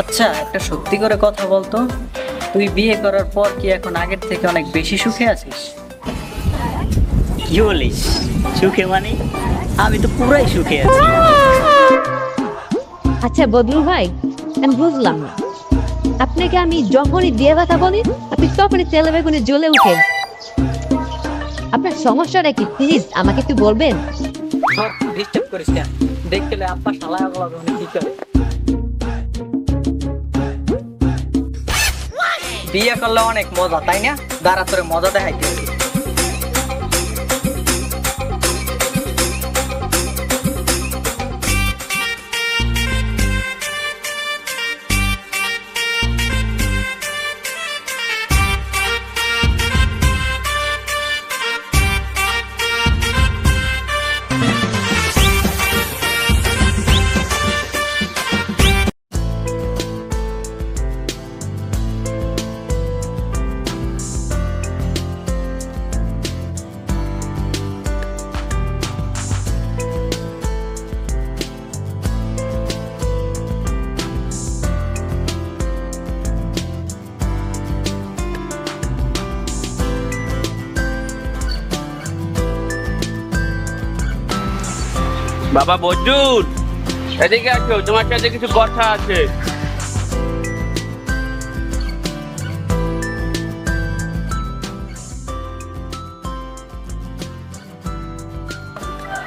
আচ্ছা, একটা সত্যি করে কথা বলতো, তুই বিয়ে করার পর কি এখন আগের থেকে অনেক বেশি সুখে আছিস? কি বলিস? সুখে মানে? আমি তো পুরাই সুখে আছি। আচ্ছা বদরুল ভাই, আমি বুঝলাম না, আপনাকে আমি যখনই বিয়ে কথা বলি আপনি তখনই তেলে বেগুনে জ্বলে উঠেন। আপনার সমস্যাটা কি প্লিজ আমাকে একটু বলবেন? ডিস্টার্ব করিস কেন? দেখতে আব্বা শালায় কি করে। বিয়ে করলে অনেক মজা, তাই না? দাঁড়া, তোরে মজা দেখাইতে হবে। বাবা বজুন, এদিকে আসো, তোমার সাথে কিছু কথা আছে।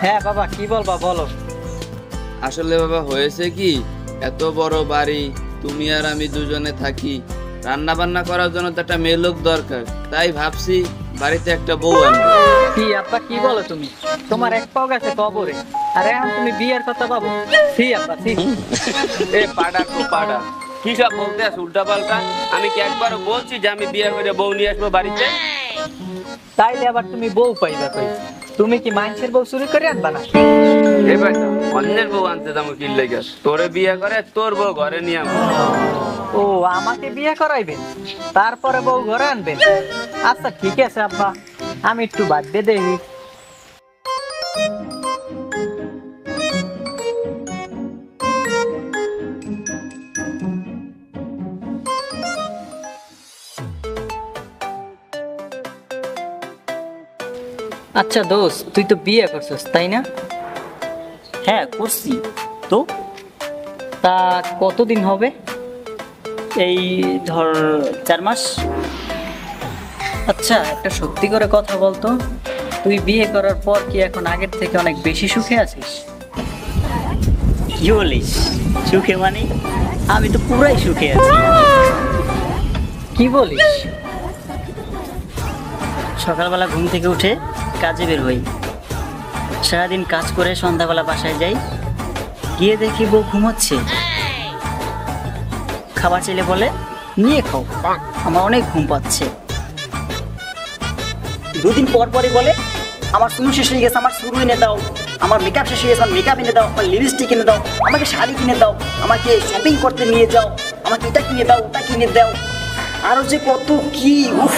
হ্যাঁ বাবা, কি বলবা বলো। আসলে বাবা হয়েছে কি, এত বড় বাড়ি, তুমি আর আমি দুজনে থাকি, রান্না বান্না করার জন্য তো একটা মেয়ে লোক দরকার, তাই ভাবছি বাড়িতে একটা বউ আনবো। কি আব্বা, কি বলো তুমি? তোমার এক পাও গেছে কবরে, আর এখন তুমি বিয়ের কথা ভাবো? ঠিক আব্বা, ঠিক। এ পাড়া তো পাড়া, কি সব বলতে আস উল্টা পাল্টা? আমি কি একবারও বলছি যে আমি বিয়ে করে বউ নিয়ে আসবো বাড়িতে? তাইলে আবার তুমি বউ পাইবা কই? তুমি কি মানুষের বউ চুরি করে আনবা না? এ বেটা, অন্যের বউ আনতে যাবো কি লেগে? তোরে বিয়ে করে তোর বউ ঘরে নিয়ে আসবো। ও, আমাকে বিয়ে করাইবেন, তারপরে বউ ঘরে আনবেন? আচ্ছা ঠিক আছে আব্বা, আমি একটু বাদ দিয়ে দেখি। আচ্ছা দোস্ত, তুই তো বিয়ে করছিস তাই না? হ্যাঁ করছি তো। তা কতদিন হবে? এই ধর 4 মাস। আচ্ছা, একটা সত্যি করে কথা বলতো, তুই বিয়ে করার পর কি এখন আগের থেকে অনেক বেশি সুখে আছিস? কি বলিস? সুখে মানে? আমি তো পুরাই সুখে আছি। কি বলিস? সকালবেলা ঘুম থেকে উঠে কাজে বের হই, সারাদিন কাজ করে সন্ধ্যাবেলা বাসায় যাই, গিয়ে দেখি বউ ঘুমাচ্ছে। খাবার চাইলে বলে নিয়ে খাও, আমার অনেক ঘুম পাচ্ছে। 2 দিন পর পরই বলে আমার চুল শেষ হয়ে গেছে, আমার চুল এনে দাও, আমার মেকআপ শেষ হয়ে গেছে, আমার মেকআপ এনে দাও, আমার লিপস্টিক এনে দাও, আমাকে শাড়ি কিনে দাও, আমাকে শপিং করতে নিয়ে যাও, আমাকে এটা কিনে দাও, ওটা কিনে দাও, আরো যে কত কি। উফ,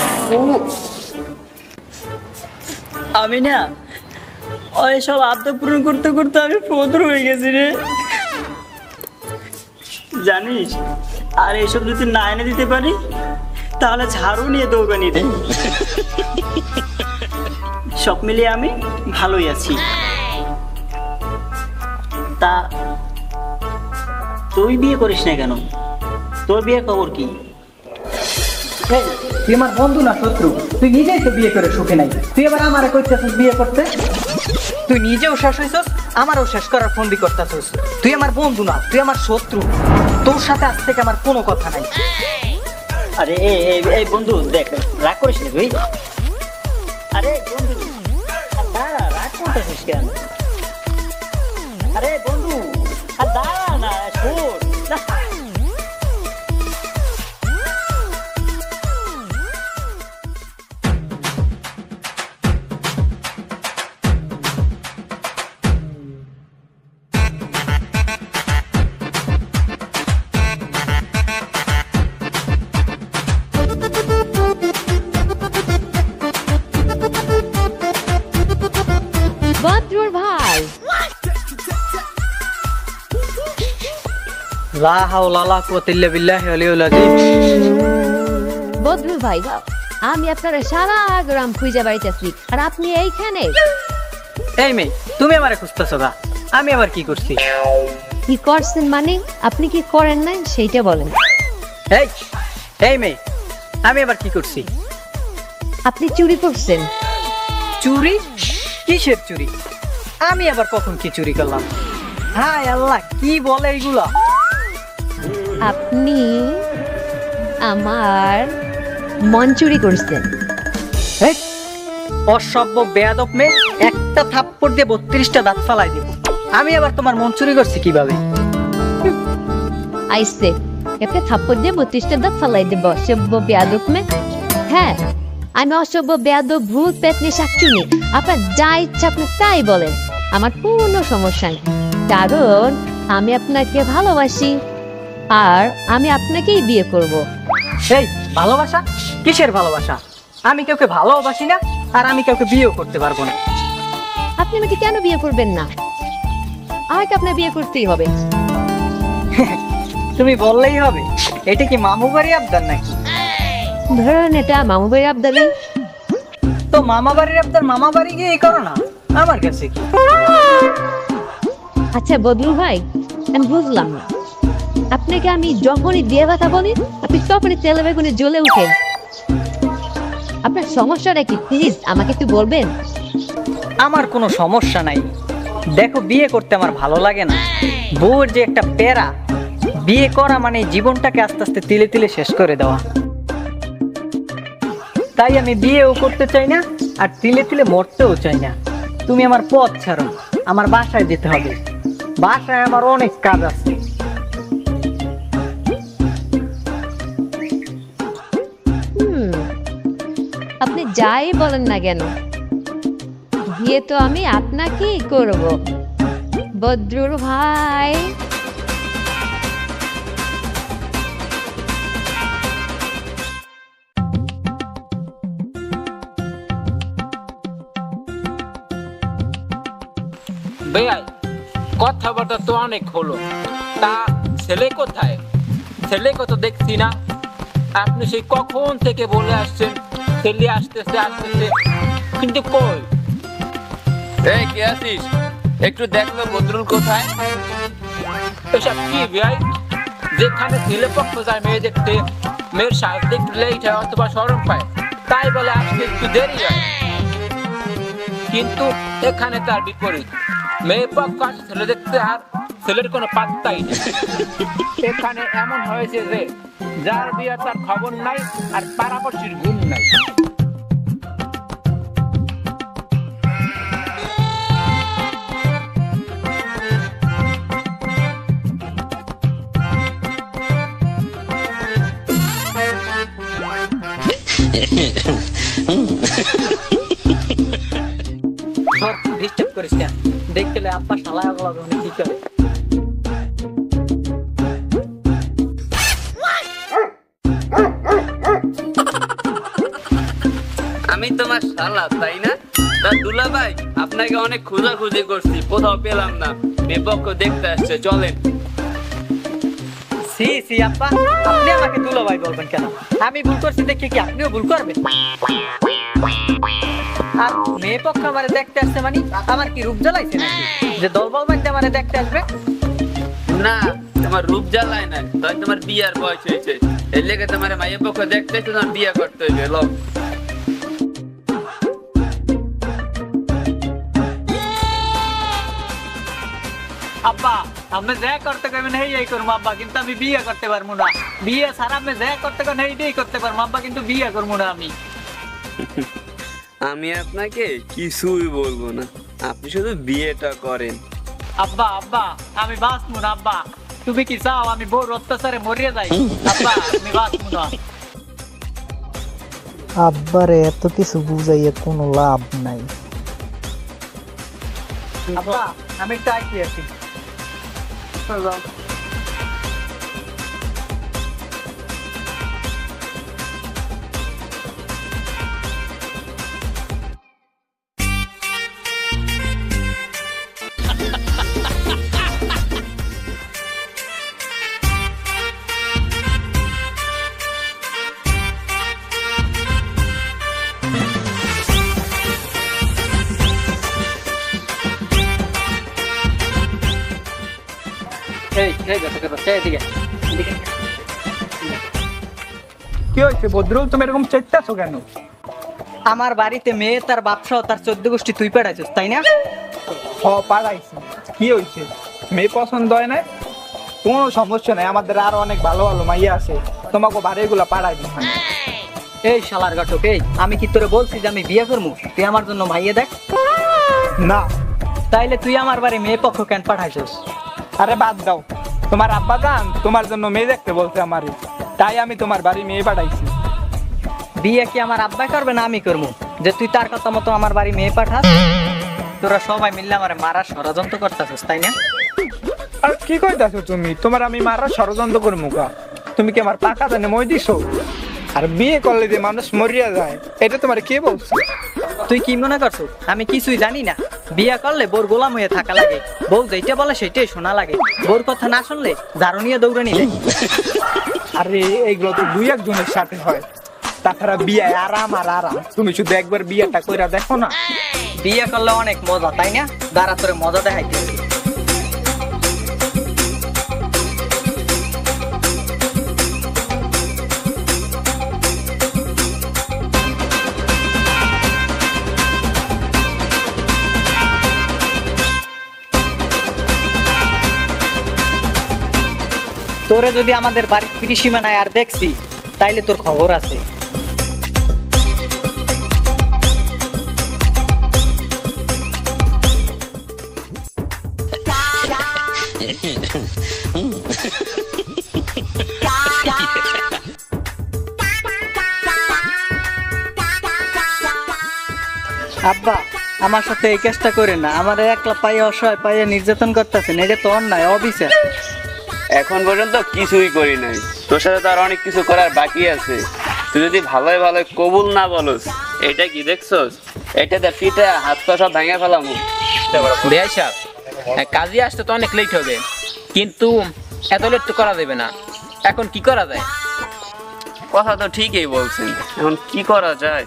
আমি না ওই সব আবদার পূরণ করতে করতে আমি ফোদর হয়ে গেছি রে, জানিস? আর এইসব যদি না এনে দিতে পারি তাহলে ঝাড়ু নিয়ে দৌড়ানি দেয়। সব মিলিয়ে আমি ভালোই আছি। তা তুই বিয়ে করিস না কেন? তোর বিয়ের খবর কি? এই, তুই আমার বন্ধু না শত্রু? তুই নিজেই তো বিয়ে করে সুখে নাই, তুই আবার আমারে কইতেছিস বিয়ে করতে? তুই নিজেও শেষ হইছস, আমারও শেষ করার ফন্দি করতেছিস। তুই আমার বন্ধু না, তুই আমার শত্রু। তোর সাথে আজ থেকে আমার কোনো কথা নাই। আরে এই বন্ধু দেখ, রাগ করিস না তুই। আরে বন্ধু দাঁড়া, রাগ করতেছিস কেন? আরে বন্ধু আর দাঁড়া না, শোন না। বদরুল ভাই, লা হাওলা লা কুওয়াতা ইল্লা বিল্লাহি আলিয়্যিল আযীম। বদরুল ভাই, আমি আপনারা সারা গ্রাম খুঁজে বাড়িতেছি, আর আপনি এইখানে এই মেয়ে, তুমি আমারে খুঁজতেছো না, আমি আবার কি করছি? কি করছেন মানে? আপনি কি করেন না সেইটা বলেন। এই এই মেয়ে, আমি আবার কি করছি? আপনি চুরি করছেন। চুরি? কিসের চুরি? আমি আবার কখন কি চুরি করলাম? হায় আল্লাহ, কি বলে এইগুলা? আপনি আমার মন চুরি করছেন। এই অসভ্য বেয়াদব মেয়ে, একটা থাপ্পড় দিয়ে 32টা দাঁত ফালাই দিব। আমি আবার তোমার মন চুরি করছি কিভাবে? আইসে একটা থাপ্পড় দিয়ে 32টা দাঁত ফালাই দেব, অসভ্য বেয়াদব মে। হ্যাঁ, আমি অসভ্য বেয়াদব ভূত পেতনি শাকচুনি, আপনার যা ইচ্ছা আপনি তাই বলেন, আমার কোনো সমস্যা নেই। কারণ আমি আপনাকে ভালোবাসি, আর আমি আপনাকেই বিয়ে করব। এই ভালোবাসা? কিসের ভালোবাসা? আমি কাউকে ভালোবাসি না, আর আমি কাউকে বিয়েও করতে পারবো না। আপনি আমাকে কেন বিয়ে করবেন না? আমাকে আপনার বিয়ে করতেই হবে। তুমি বললেই হবে? এটা কি মামু বাড়ি আবদার নাকি? ধরেন এটা মামু বাড়ির আবদালে। তো মামা বাড়ির আবদার মামা বাড়ি গিয়ে করো না, আমার কাছে কি? আচ্ছা বদলু ভাই, আমি বুঝলাম না, আপনাকে আমি যখনই বিয়ে কথা বলি আপনি তখনই তেলে বেগুনে জ্বলে উঠেন। আপনার সমস্যাটা কি প্লিজ আমাকে একটু বলবেন? আমার কোনো সমস্যা নাই। দেখো, বিয়ে করতে আমার ভালো লাগে না। বউয়ের যে একটা প্যারা, বিয়ে করা মানে জীবনটাকে আস্তে আস্তে তিলে তিলে শেষ করে দেওয়া। তাই আমি বিয়েও করতে চাই না, আর তিলে তিলে মরতেও চাই না। তুমি আমার পথ ছাড়ো, আমার বাসায় যেতে হবে। বাসায় আমার অনেক কাজ আছে। আপনি যাই বলেন না কেন, বিয়ে তো আমি আপনাকেই করব বদরুল ভাই। বেয়াই, কথাবার্তা তো অনেক হলো, তা ছেলে কোথায়? ছেলেকে তো দেখছি না। আপনি সেই কখন থেকে বলে আসছেন ছেলে আসতেছে আসতেছে, কিন্তু কই? এই কে আছিস? একটু দেখলো বদরুল কোথায়? এসব কি বেয়াই? যেখানে ছেলে পক্ষ যায় মেয়ে দেখতে, মেয়ের সাজ দেখতে লেট হয় অথবা শরম পায়, তাই বলে আসতে একটু দেরি হয়। কিন্তু এখানে তার বিপরীত, মেয়ে পক্ষ আসে ছেলে দেখতে, আর ছেলের কোনো পাত্তাই নেই। এখানে এমন হয়েছে যে যার বিয়ে তার খবর নাই, আর পাড়াপড়শির গুণ নাই। ডিস্টার্ব করিস না, দেখতে আব্বা শালায় ওগুলো কি করে। আমি তোমার শালা, তাই না? তা দুলা ভাই, আপনাকে অনেক খোঁজাখুঁজি করছি, কোথাও পেলাম না। মেপক্ষ দেখতে আসছে, চলেন। সি সি আব্বা, আপনি আমাকে দুলা ভাই বলবেন কেন? আমি ভুল করছি দেখে কি আপনিও ভুল করবেন? আর মেয়ে পক্ষ আমারে দেখতে আসছে মানে আমার কি রূপ জ্বালাইছে নাকি যে দলবল বান্ধে আমারে দেখতে আসবে? না, তোমার রূপ জ্বালায় না, তাই তোমার বিয়ার বয়স হয়েছে, এর লেগে তোমার মায়ের পক্ষ দেখতে তোমার বিয়ে করতে হইবে। লোক আব্বা, আমি যা করতে কইবেন এই করবো আব্বা, কিন্তু আমি বিয়ে করতে পারবো না। বিয়ে ছাড়া আমি যা করতে কোন এইটাই করতে পারবো আব্বা, কিন্তু বিয়ে করবো না আমি। আমি আপনাকে কিছুই বলবো না, আপনি শুধু বিয়েটা করেন। আব্বা আব্বা, আমি বাঁচবো না আব্বা। তুমি কি চাও আমি বউর অত্যাচারে মরিয়ে যাই? আব্বা, আমি বাঁচবো না। আব্বারে এত কিছু বুঝাইয়া কোনো লাভ নাই। আব্বা, আমি একটু আইতে আছি। এই দেখো এদিকে এদিকে। কি হয়েছে বদরুল, তুমি এরকম চেষ্টাছো কেন? আমার বাড়িতে মেয়ে তার বাপসহ তার 14 গোষ্ঠী তুই পাঠাইছিস তাই না? পাড়াইছি, কি হয়েছে? মেয়ে পছন্দ হয় না? কোনো সমস্যা নাই, আমাদের আরো অনেক ভালো ভালো মাইয়া আছে, তোমাকে বাড়িগুলো পাড়াই দিই। এই শালার ঘটক, এই আমি কি তোরে বলছি যে আমি বিয়ে করবো? তুই আমার জন্য মাইয়ে দেখ। না, তাইলে তুই আমার বাড়ি মেয়ে পক্ষ কেন পাঠাইছিস? আরে বাদ দাও, তোমার আব্বা জান তোমার জন্য মেয়ে দেখতে বলছে আমারে, তাই আমি তোমার বাড়ি মেয়ে পাঠাইছি। বিয়ে কি আমার আব্বাই করবে না আমি করবো? যে তুই তার কথা মতো আমার বাড়ি মেয়ে পাঠাস? তোরা সবাই মিললে আমার মারার ষড়যন্ত্র করতেছিস তাই না? আর কি কইতাছো তুমি? তোমার আমি মারার ষড়যন্ত্র করে মুখা? তুমি কি আমার টাকা জানে মই দিছো? আর বিয়ে করলে যে মানুষ মরিয়া যায়, এটা তোমার কে বলছে? তুই কি মনে করছো আমি কিছুই জানি না? বিয়ে করলে বোর গোলাম হয়ে থাকা লাগে, বউ যেটা বলে সেটাই শোনা লাগে, বোর কথা না শুনলে ঝাড়ু নিয়ে দৌড়ে নিলে। আরে এইগুলো তো দুই একজনের সাথে হয়, তাছাড়া বিয়ে আরাম আর আরাম, তুমি শুধু একবার বিয়েটা কইরা দেখো না। বিয়ে করলে অনেক মজা তাই না? দাঁড়া তোরে মজা দেখাইতে। তোরে যদি আমাদের বাড়ির ত্রিসীমানায় আর দেখছি তাইলে তোর খবর আছে। আব্বা আমার সাথে এই কাজটা করে না, আমার একলা পায়ে অসহায় পায়ে নির্যাতন করতেছেন, এটা তো অন্যায়, অবিচার। এখন পর্যন্ত কিছুই করি নাই, তোর সাথে তো আর অনেক কিছু করার বাকি আছে। তুই যদি ভালোই ভালোই কবুল না বলস, এটা কি দেখছস? এটাতে পিঠে হাত পা সব ভেঙে ফেলাম। বেয়াই সাহেব, কাজে আসতে তো অনেক লেট হবে, কিন্তু এত লেট তো করা যাবে না। এখন কি করা যায়? কথা তো ঠিকই বলছেন, এখন কি করা যায়?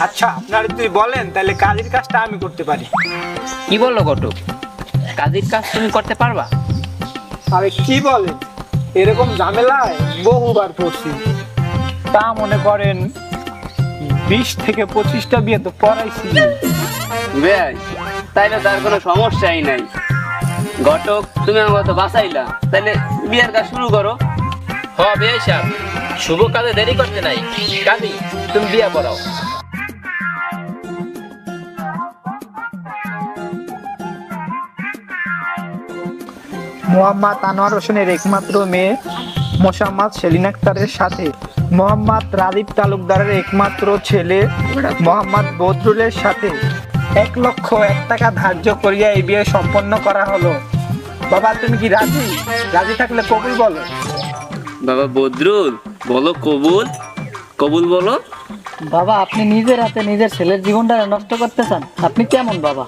আচ্ছা আপনারা তুই বলেন, তাহলে কাজের কাজটা আমি করতে পারি। কি বললো ঘটক, কাজের কাজ তুমি করতে পারবা? আরে কি বলে, এরকম ঝামেলায় বহুবার পড়ছি, তা মনে করেন 20 থেকে 25টা বিয়ে তো পড়াইছি। ভাই তাইলে তার কোনো সমস্যাই নাই। ঘটক তুমি আমার তো বাঁচাইলা, তাইলে বিয়ের কাজ শুরু করো। হ বেয়াই সাহেব, শুভ কাজে দেরি করতে নাই, কাজী তুমি বিয়া পড়াও। মোহাম্মদ আনোয়ার হোসেনের একমাত্র মেয়ে মোসাম্মদ সেলিনা আক্তারের সাথে মোহাম্মদ রাজীব তালুকদারের একমাত্র ছেলে মোহাম্মদ বদরুলের সাথে 1,01,000 টাকা ধার্য করিয়া এই বিয়ে সম্পন্ন করা হলো। বাবা তুমি কি রাজি? রাজি থাকলে কবুল বলো। বাবা বদরুল বলো কবুল, কবুল বলো। বাবা আপনি নিজের হাতে নিজের ছেলের জীবনটা নষ্ট করতে চান? আপনি কেমন বাবা?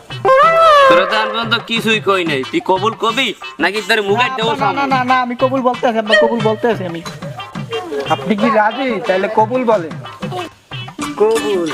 তোরা তো আর পর্যন্ত কিছুই কই নাই, তুই কবুল কবি নাকি তোর মুখে দেবো? না না না না আমি কবুল বলতে আছি, আব্বা কবুল বলতে আছি আমি। আপনি কি রাজি? তাহলে কবুল বলেন। কবুল।